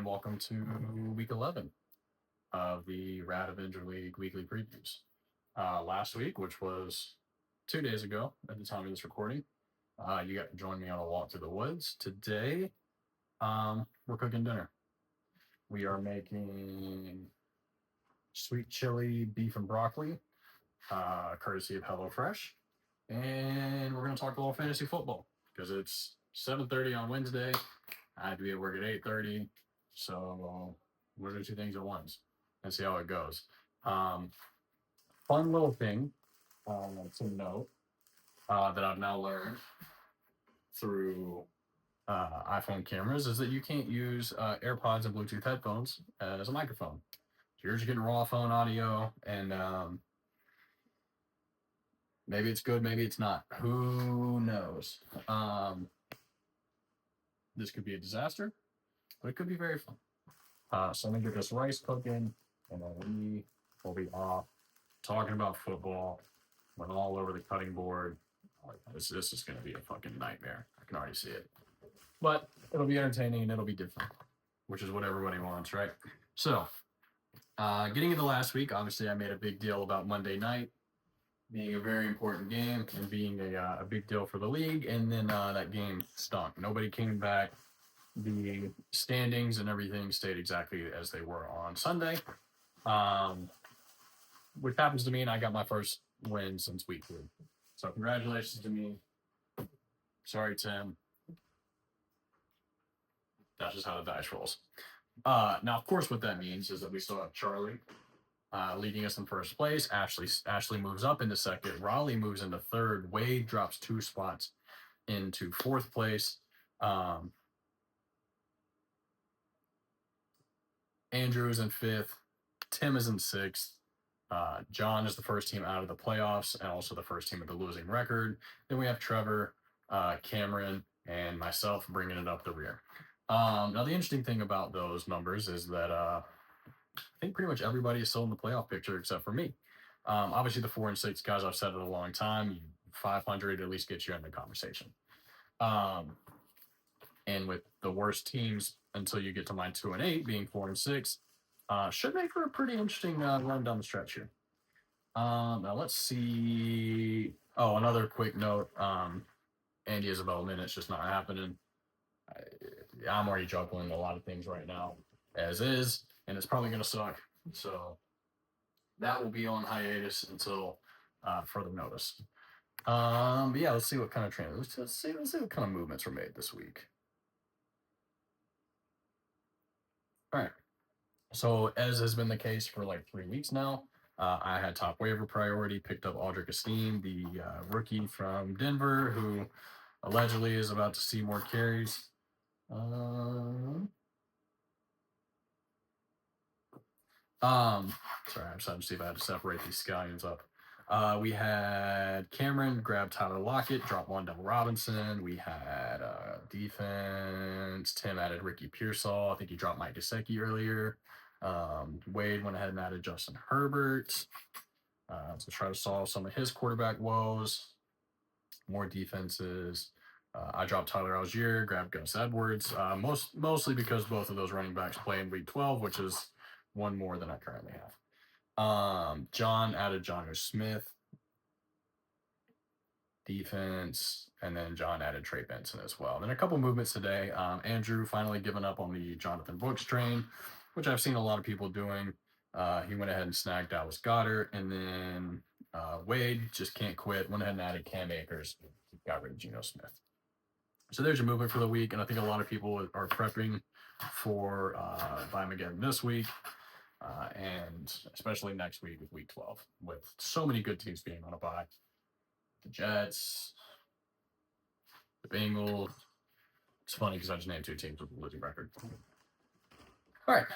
and welcome to week 11 of the Avenger League weekly previews. Last week, which was 2 days ago at the time of this recording, you got to join me on a walk through the woods. Today, we're cooking dinner. We are making sweet chili beef and broccoli, courtesy of HelloFresh. And we're going to talk a little fantasy football because it's 7:30 on Wednesday. I have to be at work at 8:30. So we're going to do two things at once and see how it goes. Fun little thing to note that I've now learned through iPhone cameras is that you can't use AirPods and Bluetooth headphones as a microphone. So you're just getting raw phone audio, and maybe it's good, maybe it's not. Who knows? This could be a disaster, but it could be very fun. So I'm gonna get this rice cooking, and then we will be off talking about football. Went all over the cutting board. This is gonna be a fucking nightmare. I can already see it, but it'll be entertaining and it'll be different, which is what everybody wants, right? So, getting into last week, obviously I made a big deal about Monday night being a very important game and being a big deal for the league, and then that game stunk. Nobody came back. The standings and everything stayed exactly as they were on Sunday, which happens to mean I got my first win since week 3. So congratulations to me. Sorry, Tim. That's just how the dice rolls. Now, of course, what that means is that we still have Charlie leading us in first place. Ashley moves up into second. Raleigh moves into third. Wade drops 2 spots into fourth place. Andrew is in 5th. Tim is in 6th. John is the first team out of the playoffs and also the first team with the losing record. Then we have Trevor, Cameron, and myself bringing it up the rear. Now, the interesting thing about those numbers is that I think pretty much everybody is still in the playoff picture except for me. Obviously, the 4 and 6 guys, I've said it a long time. 500 at least gets you in the conversation. And with the worst teams until you get to my 2 and 8 being 4 and 6, should make for a pretty interesting run down the stretch here. Now let's see. Oh, another quick note. Andy Isabel minutes just not happening. I'm already juggling a lot of things right now as is, and it's probably going to suck. So that will be on hiatus until further notice. But yeah, let's see what kind of let's see what kind of movements were made this week. All right. So as has been the case for like 3 weeks now, I had top waiver priority, picked up Aldrich Esteem, the rookie from Denver, who allegedly is about to see more carries. Sorry, I just had to see if I had to separate these scallions up. We had Cameron grab Tyler Lockett, drop Wandell Robinson. We had defense. Tim added Ricky Pearsall. I think he dropped Mike Gesicki earlier. Wade went ahead and added Justin Herbert to try to solve some of his quarterback woes. More defenses. I dropped Tyler Algier, grabbed Gus Edwards, mostly because both of those running backs play in week 12, which is one more than I currently have. John added Jonnu Smith, defense, and then John added Trey Benson as well. And then a couple movements today. Andrew finally given up on the Jonathan Brooks train, which I've seen a lot of people doing. He went ahead and snagged Dallas Goedert, and then Wade just can't quit. Went ahead and added Cam Akers, got rid of Geno Smith. So there's your movement for the week, and I think a lot of people are prepping for buying again this week, and especially next week with week 12, with so many good teams being on a bye. The Jets, the Bengals. It's funny because I just named 2 teams with a losing record. All right.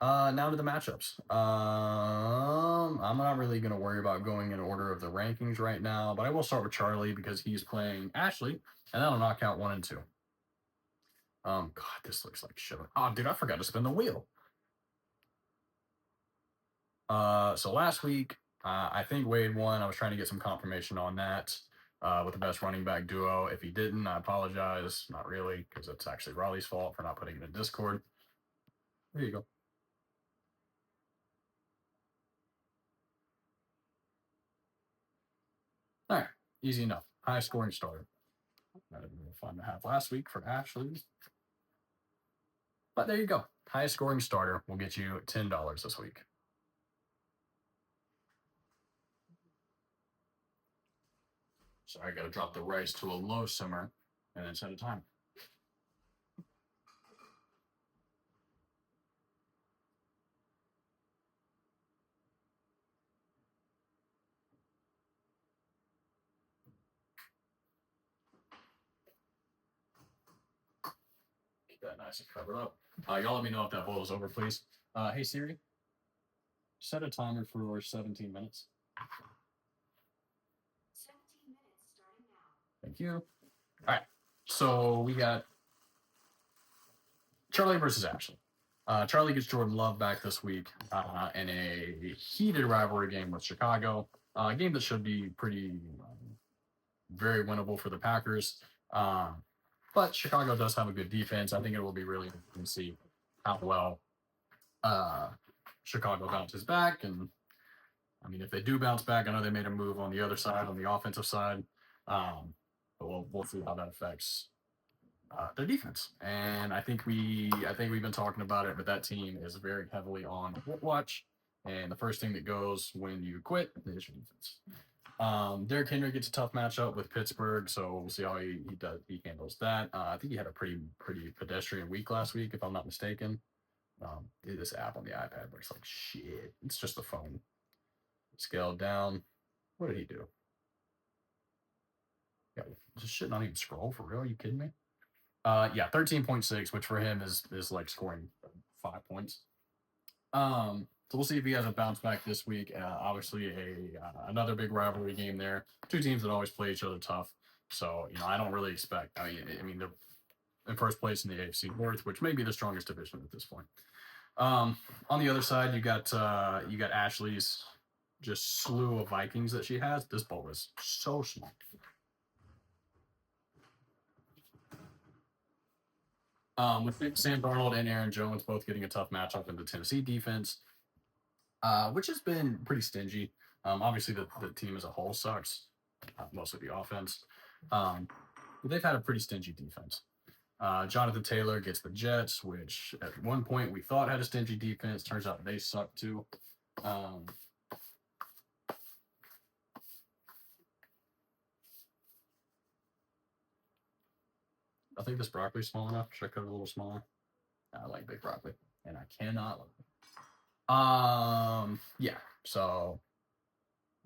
Now to the matchups. I'm not really going to worry about going in order of the rankings right now, but I will start with Charlie because he's playing Ashley, and that'll knock out 1 and 2. God, this looks like shit. Oh, dude, I forgot to spin the wheel. So last week, I think Wade won. I was trying to get some confirmation on that with the best running back duo. If he didn't, I apologize. Not really, because it's actually Raleigh's fault for not putting it in Discord. There you go. All right, easy enough. High scoring starter. Not even fun to have last week for Ashley. But there you go. Highest scoring starter will get you $10 this week. So I got to drop the rice to a low simmer and then set a time. Keep that nice and covered up. Y'all let me know if that boils over, please. Hey Siri, set a timer for 17 minutes. 17 minutes starting now. Thank you. All right. So we got Charlie versus Ashley. Charlie gets Jordan Love back this week in a heated rivalry game with Chicago. A game that should be pretty very winnable for the Packers. But Chicago does have a good defense. I think it will be really interesting to see how well Chicago bounces back. And I mean, if they do bounce back, I know they made a move on the other side, on the offensive side. But we'll see how that affects their defense. And I think we've been talking about it, but that team is very heavily on quit watch. And the first thing that goes when you quit is your defense. Derrick Henry gets a tough matchup with Pittsburgh, so we'll see how he handles that. I think he had a pretty pedestrian week last week, if I'm not mistaken. This app on the iPad looks like shit. It's just a phone. Scaled down. What did he do? Yeah, this shit not even scroll for real? Are you kidding me? Yeah, 13.6, which for him is like scoring 5 points. So we'll see if he has a bounce back this week. Obviously, another big rivalry game there. Two teams that always play each other tough. So I don't really expect. I mean, they're in first place in the AFC North, which may be the strongest division at this point. On the other side, you got Ashley's just slew of Vikings that she has. This bowl is so small. With Sam Darnold and Aaron Jones both getting a tough matchup in the Tennessee defense, which has been pretty stingy. Obviously, the team as a whole sucks, mostly the offense. But they've had a pretty stingy defense. Jonathan Taylor gets the Jets, which at one point we thought had a stingy defense. Turns out they suck too. I think this broccoli's small enough. Should I cut it a little smaller? I like big broccoli, and I cannot. Yeah. So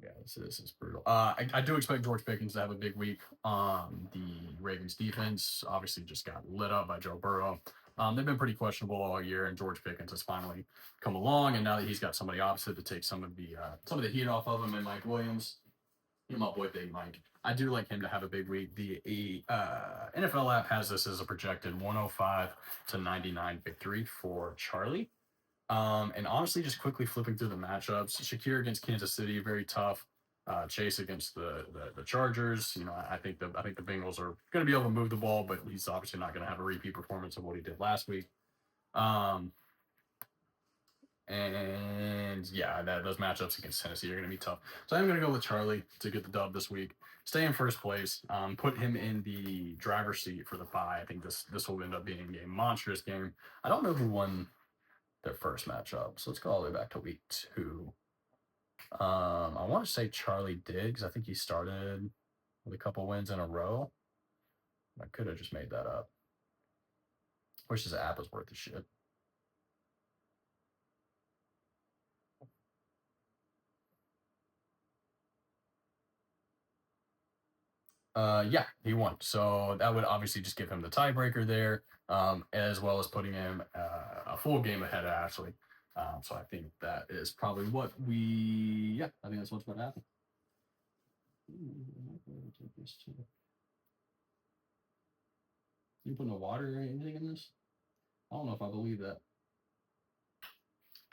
yeah, this is brutal. I do expect George Pickens to have a big week. The Ravens defense obviously just got lit up by Joe Burrow. They've been pretty questionable all year, and George Pickens has finally come along. And now that he's got somebody opposite to take some of the heat off of him, and Mike Williams, my boy Big Mike, I do like him to have a big week. The NFL app has this as a projected 105 to 99 victory for Charlie. And honestly, just quickly flipping through the matchups, Shakir against Kansas City, very tough. Chase against the Chargers. I think the Bengals are going to be able to move the ball, but he's obviously not going to have a repeat performance of what he did last week. And yeah, those matchups against Tennessee are going to be tough. So I'm going to go with Charlie to get the dub this week. Stay in first place. Put him in the driver's seat for the bye. I think this will end up being a monstrous game. I don't know who won their first matchup. So let's go all the way back to week 2. I want to say Charlie Diggs. I think he started with a couple wins in a row. I could have just made that up. Wish this app was worth the shit. Yeah, he won. So that would obviously just give him the tiebreaker there, as well as putting him a full game ahead of Ashley. So I think that is probably what I think that's what's going to happen. You put no water or anything in this? I don't know if I believe that.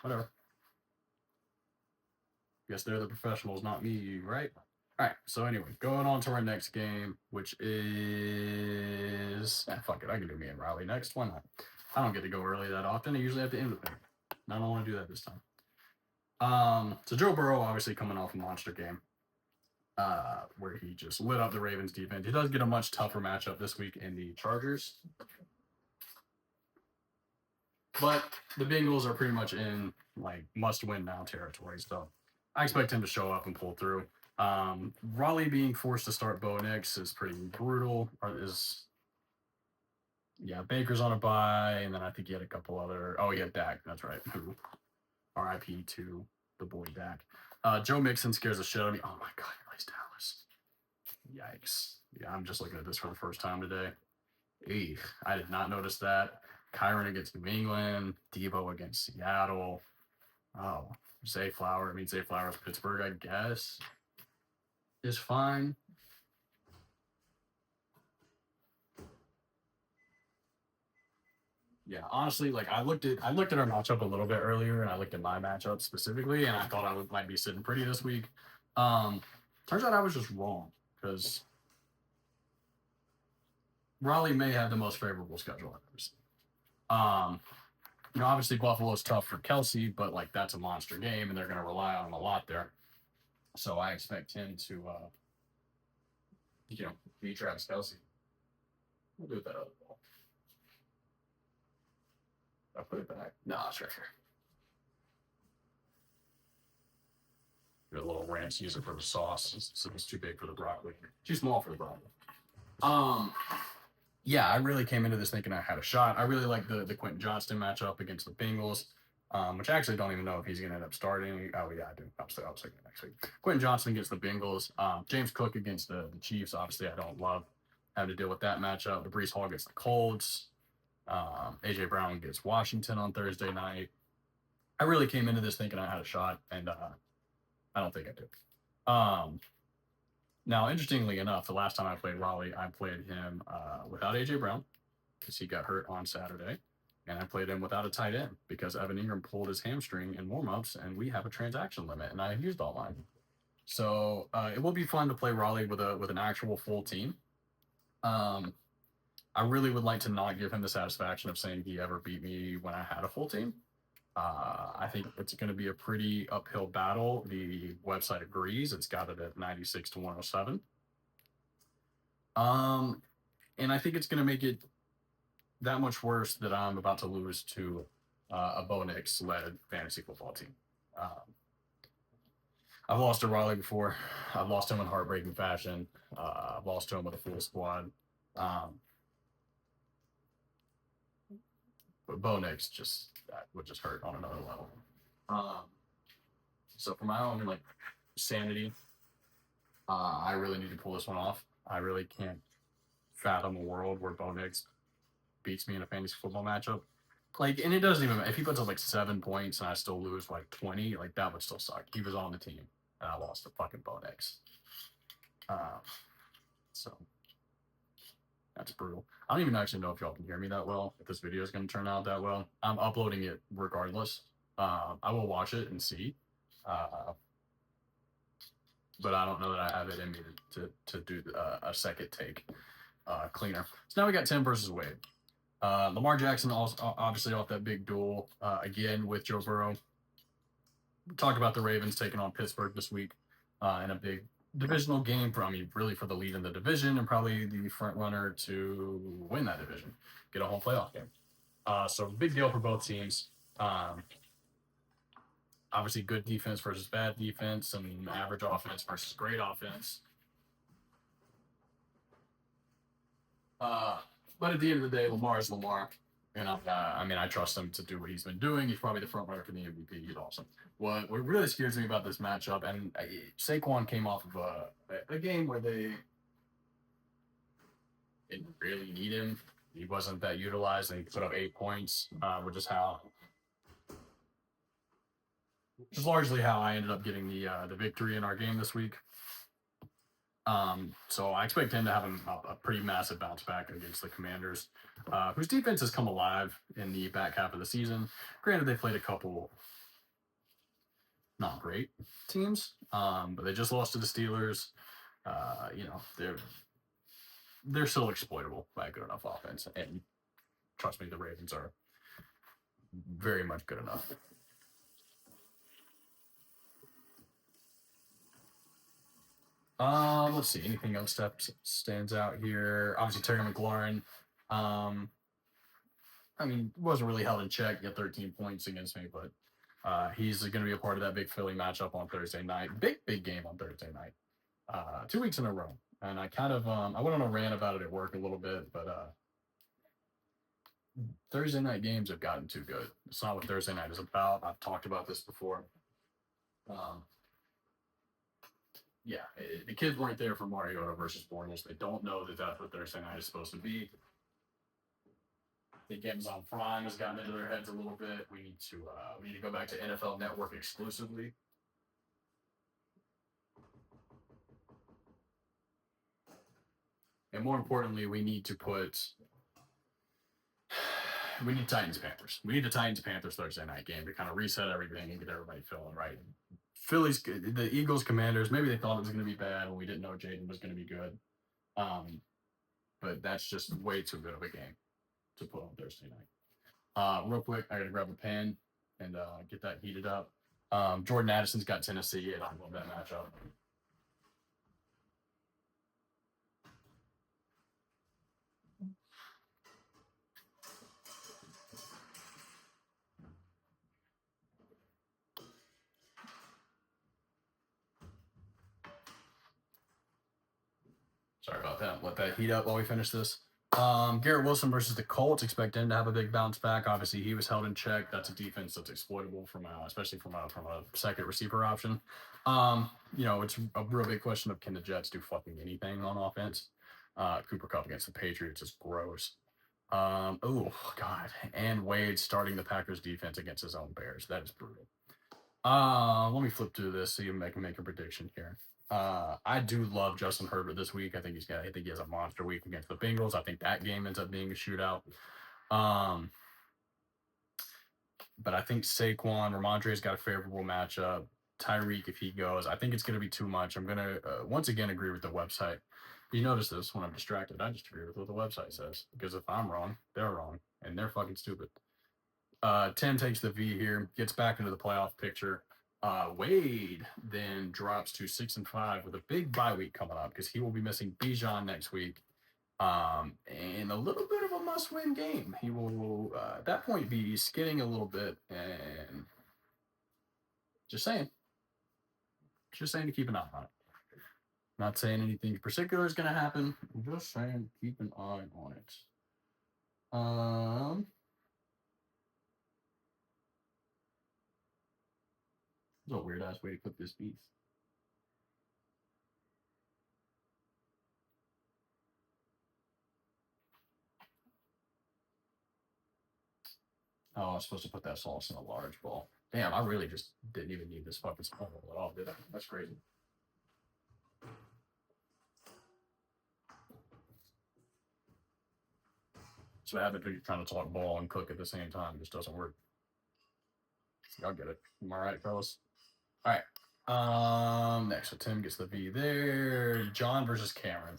Whatever. Guess they're the professionals, not me, right? All right. So anyway, going on to our next game, which is fuck it. I can do me and Riley next. Why not? I don't get to go early that often. I usually have to end with it. I don't want to do that this time. So Joe Burrow obviously coming off a monster game, where he just lit up the Ravens defense. He does get a much tougher matchup this week in the Chargers, but the Bengals are pretty much in like must-win now territory. So I expect him to show up and pull through. Raleigh being forced to start Bo Nix is pretty brutal. Baker's on a bye, and then I think he had a couple other. Oh, he had Dak. That's right. Who? R.I.P. to the boy Dak. Joe Mixon scares the shit out of me. Oh my god, he plays Dallas. Yikes. Yeah, I'm just looking at this for the first time today. Eek, I did not notice that. Kyron against New England, Debo against Seattle. Oh, Zay Flowers Pittsburgh, I guess, is fine. Yeah, honestly, like I looked at our matchup a little bit earlier, and I looked at my matchup specifically, and I thought might be sitting pretty this week. Turns out I was just wrong because Raleigh may have the most favorable schedule I've ever seen. Obviously Buffalo's tough for Kelsey, but like that's a monster game, and they're going to rely on him a lot there. So I expect him to, beat Travis Kelsey. We'll do that other ball. I'll put it back. No, it's right here. Get a little ranch, use it for the sauce. It's too big for the broccoli. Too small for the broccoli. Yeah, I really came into this thinking I had a shot. I really like the Quentin Johnston matchup against the Bengals, which I actually don't even know if he's going to end up starting. Oh, yeah, I do. I'll take it next week. Quentin Johnston against the Bengals. James Cook against the Chiefs. Obviously, I don't love having to deal with that matchup. The Brees Hall against the Colts. A.J. Brown gets Washington on Thursday night. I really came into this thinking I had a shot, and I don't think I do. Now, interestingly enough, the last time I played Raleigh, I played him without A.J. Brown because he got hurt on Saturday. And I played him without a tight end because Evan Ingram pulled his hamstring in warmups, and we have a transaction limit, and I used all mine. So it will be fun to play Raleigh with an actual full team. I really would like to not give him the satisfaction of saying he ever beat me when I had a full team. I think it's going to be a pretty uphill battle. The website agrees. It's got it at 96 to 107. And I think it's going to make it that much worse that I'm about to lose to a Bo Nix-led fantasy football team. I've lost to Raleigh before. I've lost him in heartbreaking fashion. I've lost to him with a full squad. But Bo Nix that would just hurt on another level. So for my own sanity, I really need to pull this one off. I really can't fathom a world where Bo Nix beats me in a fantasy football matchup. And it doesn't even if he puts up 7 points and I still lose 20, that would still suck. He was on the team and I lost to fucking Bo Nix. So that's brutal. I don't even actually know if y'all can hear me that well, if this video is going to turn out that well. I'm uploading it regardless. I will watch it and see. But I don't know that I have it in me to do a second take cleaner. So now we got Tim versus Wade. Lamar Jackson also obviously off that big duel again with Joe Burrow. We talked about the Ravens taking on Pittsburgh this week in a big divisional game really for the lead in the division and probably the front runner to win that division, get a home playoff game. So big deal for both teams. Obviously good defense versus bad defense and average offense versus great offense. But at the end of the day, Lamar is Lamar. And I trust him to do what he's been doing. He's probably the front runner for the MVP. He's awesome. What really scares me about this matchup, and Saquon came off of a game where they didn't really need him. He wasn't that utilized, and he put up 8 points, which is largely how I ended up getting the victory in our game this week. So I expect him to have a pretty massive bounce back against the Commanders, whose defense has come alive in the back half of the season. Granted, they played a couple not great teams, but they just lost to the Steelers. They're still exploitable by a good enough offense. And trust me, the Ravens are very much good enough. Let's see. Anything else that stands out here? Obviously, Terry McLaurin. Um, I mean, wasn't really held in check. Get 13 points against me, but he's going to be a part of that big Philly matchup on Thursday night. Big game on Thursday night. 2 weeks in a row, and I kind of I went on a rant about it at work a little bit, but Thursday night games have gotten too good. It's not what Thursday night is about. I've talked about this before. Um, yeah, the kids weren't there for Mariota versus Bortles. They don't know that that's what Thursday night is supposed to be. The Amazon Prime has gotten into their heads a little bit. We need to go back to NFL Network exclusively. And more importantly, we need Titans Panthers. We need the Titans Panthers Thursday night game to kind of reset everything and get everybody feeling right. The Eagles Commanders, maybe they thought it was going to be bad and we didn't know Jaden was going to be good. But that's just way too good of a game to put on Thursday night. Real quick, I got to grab a pen and get that heated up. Jordan Addison's got Tennessee, and I love that matchup. Sorry about that. Let that heat up while we finish this. Garrett Wilson versus the Colts. Expect him to have a big bounce back. Obviously, he was held in check. That's a defense that's exploitable especially from a second receiver option. It's a real big question of can the Jets do fucking anything on offense? Cooper Kupp against the Patriots is gross. Oh God, and Wade starting the Packers defense against his own Bears. That is brutal. Let me flip through this so you can make a prediction here. I do love Justin Herbert this week. I think he has a monster week against the Bengals. I think that game ends up being a shootout. But I think Saquon, Ramondre's got a favorable matchup. Tyreek, if he goes, I think it's going to be too much. I'm going to once again agree with the website. You notice this when I'm distracted. I just agree with what the website says because if I'm wrong, they're wrong and they're fucking stupid. Tim takes the V here, gets back into the playoff picture. Wade then drops to 6-5 with a big bye week coming up because he will be missing Bijan next week. And a little bit of a must-win game. He will at that point be skidding a little bit, and just saying to keep an eye on it. Not saying anything particular is going to happen. I'm just saying keep an eye on it. It's a weird ass way to cook this beef. Oh, I was supposed to put that sauce in a large bowl. Damn, I really just didn't even need this fucking small bowl at all, did I? That's crazy. So what happens when you're trying to talk ball and cook at the same time? It just doesn't work. Y'all get it. Am I right, fellas? All right. Next, so Tim gets the V there. John versus Cameron.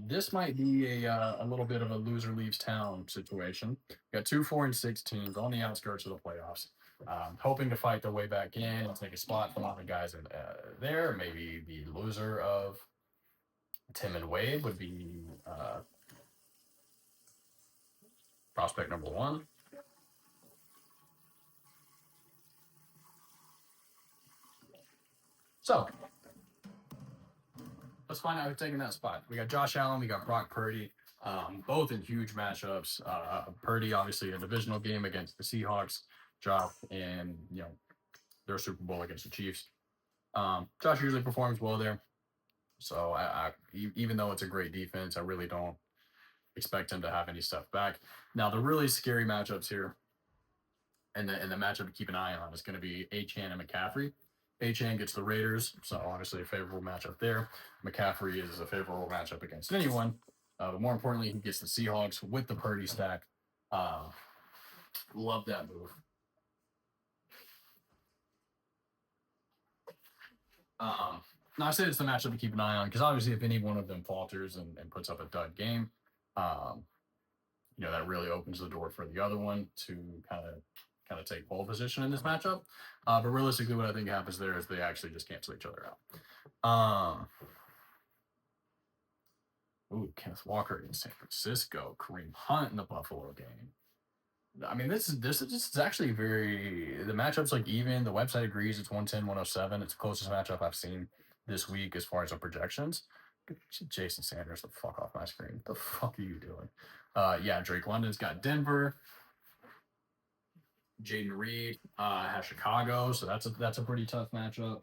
This might be a little bit of a loser leaves town situation. Got 2 4-6 teams on the outskirts of the playoffs, hoping to fight their way back in and take a spot from all the guys in there. Maybe the loser of Tim and Wade would be prospect number 1. So let's find out who's taking that spot. We got Josh Allen, we got Brock Purdy, both in huge matchups. Purdy, obviously, a divisional game against the Seahawks. Josh in their Super Bowl against the Chiefs. Josh usually performs well there, so even though it's a great defense, I really don't expect him to have any stuff back. Now, the really scary matchups here, and the matchup to keep an eye on is going to be Achane and McCaffrey. Achane gets the Raiders, so obviously a favorable matchup there. McCaffrey is a favorable matchup against anyone, but more importantly, he gets the Seahawks with the Purdy stack. Love that move. Now I say it's the matchup to keep an eye on because obviously if any one of them falters and puts up a dud game, that really opens the door for the other one to kind of take pole position in this matchup. But realistically, what I think happens there is they actually just cancel each other out. Kenneth Walker in San Francisco, Kareem Hunt in the Buffalo game. I mean, this is actually the matchup's like even. The website agrees it's 110, 107. It's the closest matchup I've seen this week as far as the projections. Jason Sanders, the fuck off my screen. What the fuck are you doing? Yeah, Drake London's got Denver. Jaden Reed has Chicago, so that's a pretty tough matchup.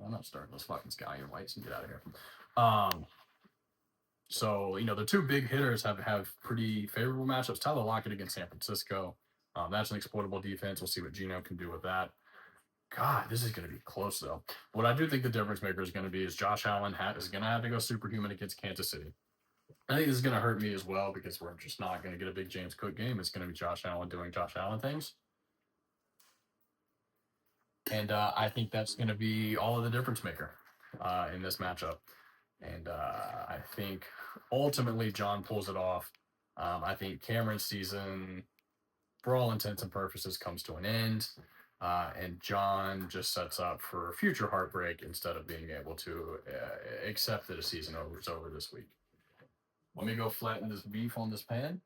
I'm not starting those fucking Scallion Whites and get out of here. So the two big hitters have pretty favorable matchups. Tyler Lockett against San Francisco. That's an exploitable defense. We'll see what Geno can do with that. God, this is going to be close though. What I do think the difference maker is going to be is Josh Allen is going to have to go superhuman against Kansas City. I think this is going to hurt me as well because we're just not going to get a big James Cook game. It's going to be Josh Allen doing Josh Allen things. And I think that's going to be all of the difference maker in this matchup. And I think ultimately John pulls it off. I think Cameron's season, for all intents and purposes, comes to an end. And John just sets up for future heartbreak instead of being able to accept that a season is over this week. Let me go flatten this beef on this pan.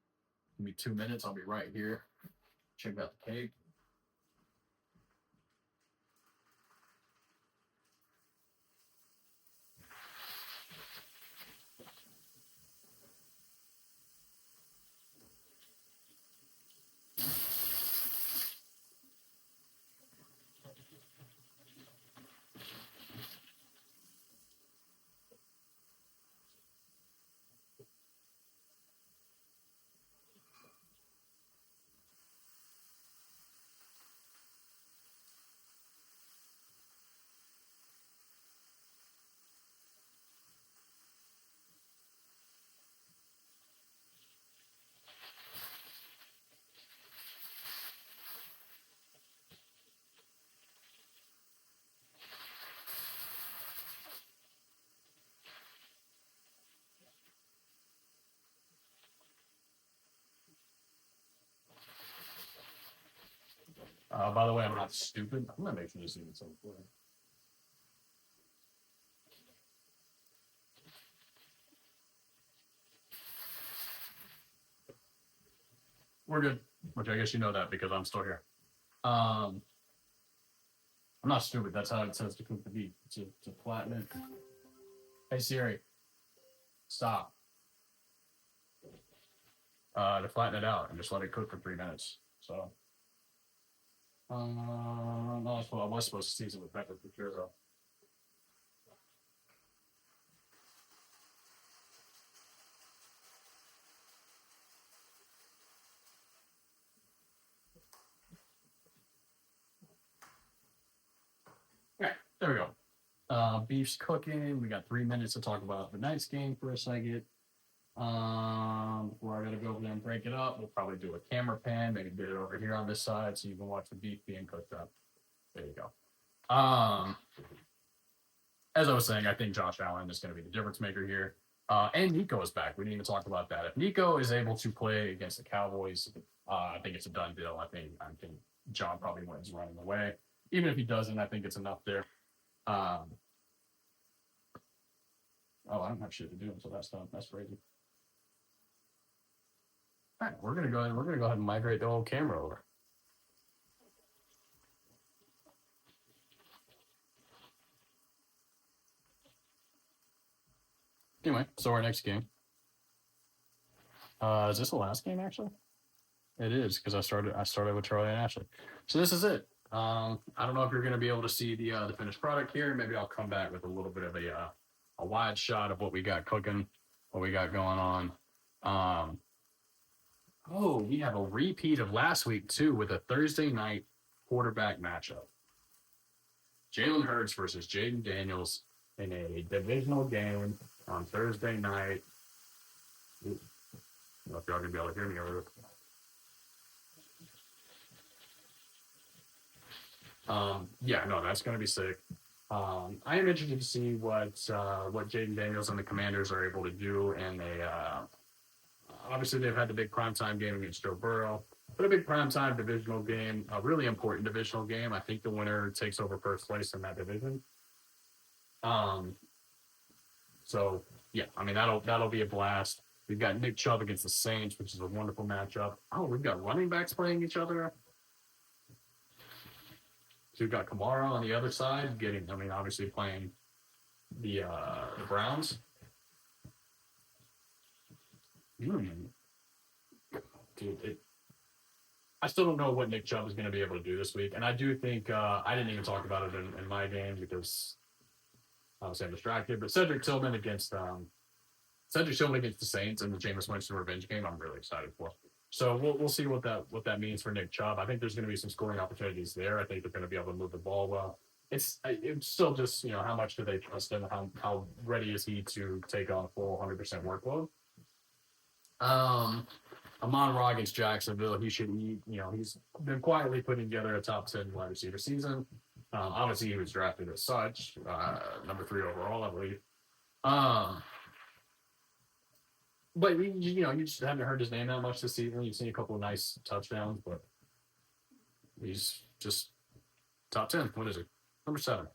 Give me 2 minutes. I'll be right here. Check out the cake. By the way, I'm not stupid. I'm gonna make sure this even so clear. We're good. Which I guess you know that because I'm still here. I'm not stupid. That's how it says to cook the beef. To flatten it. Hey Siri, stop. To flatten it out and just let it cook for 3 minutes. So, no, that's what I was supposed to season with pepper for sure though. All right, there we go. Beef's cooking. We got 3 minutes to talk about the night's game for a second. Before I gotta go over there and break it up, we'll probably do a camera pan, maybe get it over here on this side so you can watch the beef being cooked up. There you go. As I was saying, I think Josh Allen is going to be the difference maker here. And Nico is back. We didn't even talk about that. If Nico is able to play against the Cowboys, I think it's a done deal. I think John probably wins running away. Even if he doesn't, I think it's enough there. I don't have shit to do until that's done. That's crazy. All right, we're gonna go ahead. We're gonna go ahead and migrate the whole camera over. Anyway, so our next game. Is this the last game actually? It is because I started with Charlie and Ashley. So this is it. I don't know if you're going to be able to see the finished product here. Maybe I'll come back with a little bit of a wide shot of what we got cooking, what we got going on. We have a repeat of last week too with a Thursday night quarterback matchup. Jalen Hurts versus Jaden Daniels in a divisional game on Thursday night. I don't know if y'all gonna be able to hear me over. Yeah, no, that's gonna be sick. I am interested to see what Jaden Daniels and the Commanders are able to do, and they obviously they've had the big primetime game against Joe Burrow, but a big primetime divisional game, a really important divisional game. I think the winner takes over first place in that division. Um, so yeah, I mean that'll be a blast. We've got Nick Chubb against the Saints, which is a wonderful matchup. Oh, we've got running backs playing each other. So we've got Kamara on the other side, obviously playing the Browns. Mm. Dude, I still don't know what Nick Chubb is going to be able to do this week, and I do think I didn't even talk about it in my game because obviously I'm distracted. But Cedric Tillman against the Saints in the Jameis Winston revenge game, I'm really excited for. So we'll see what that means for Nick Chubb. I think there's going to be some scoring opportunities there. I think they're going to be able to move the ball well. It's still just how much do they trust him? How ready is he to take on a full 100% workload? Amon-Ra against Jacksonville, he should eat. He's been quietly putting together a top 10 wide receiver season. Obviously, he was drafted as such, number 3 overall, I believe. But you just haven't heard his name that much this season. You've seen a couple of nice touchdowns, but he's just top 10. What is it? Number 7.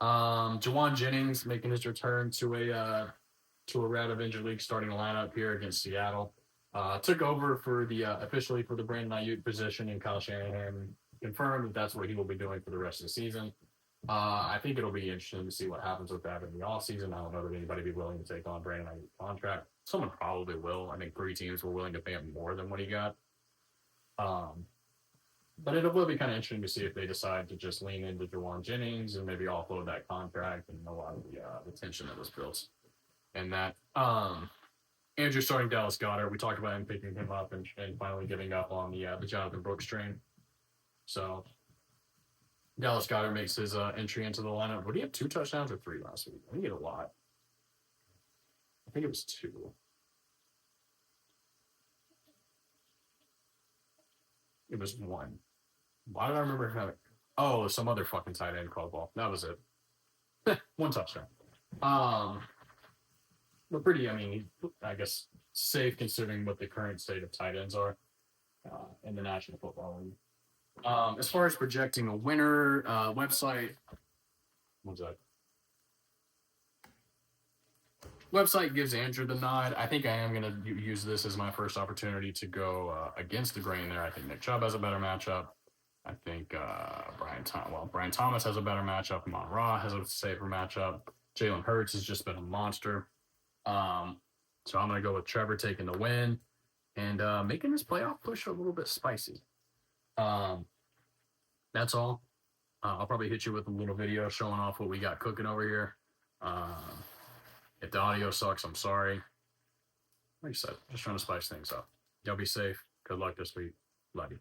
Jawan Jennings making his return to a Red Avenger League starting lineup here against Seattle. Took over for officially for the Brandon Ayuk position, and Kyle Shanahan confirmed that that's what he will be doing for the rest of the season. I think it'll be interesting to see what happens with that in the offseason. I don't know that anybody be willing to take on Brandon Ayuk's contract. Someone probably will. I think 3 teams were willing to pay him more than what he got. But it will be kind of interesting to see if they decide to just lean into Jawan Jennings and maybe offload that contract and a lot of the tension that was built. And that Andrew starting Dallas Goedert, we talked about him picking him up and finally giving up on the Jonathan Brooks train. So Dallas Goedert makes his entry into the lineup. Would he have 2 touchdowns or 3 last week? I think he had a lot. I think it was 2. It was 1. Why did I remember having? Oh, some other fucking tight end called ball. That was it. 1 touchdown. But pretty, I guess, safe considering what the current state of tight ends are in the National Football League. As far as projecting a winner, website, what's that? Website gives Andrew the nod. I think I am going to use this as my first opportunity to go against the grain there. I think Nick Chubb has a better matchup. I think Brian Thomas has a better matchup. Amon-Ra has a safer matchup. Jalen Hurts has just been a monster. So I'm going to go with Trevor taking the win and making this playoff push a little bit spicy. That's all. I'll probably hit you with a little video showing off what we got cooking over here. If the audio sucks, I'm sorry. Like I said, just trying to spice things up. Y'all be safe. Good luck this week. Love you.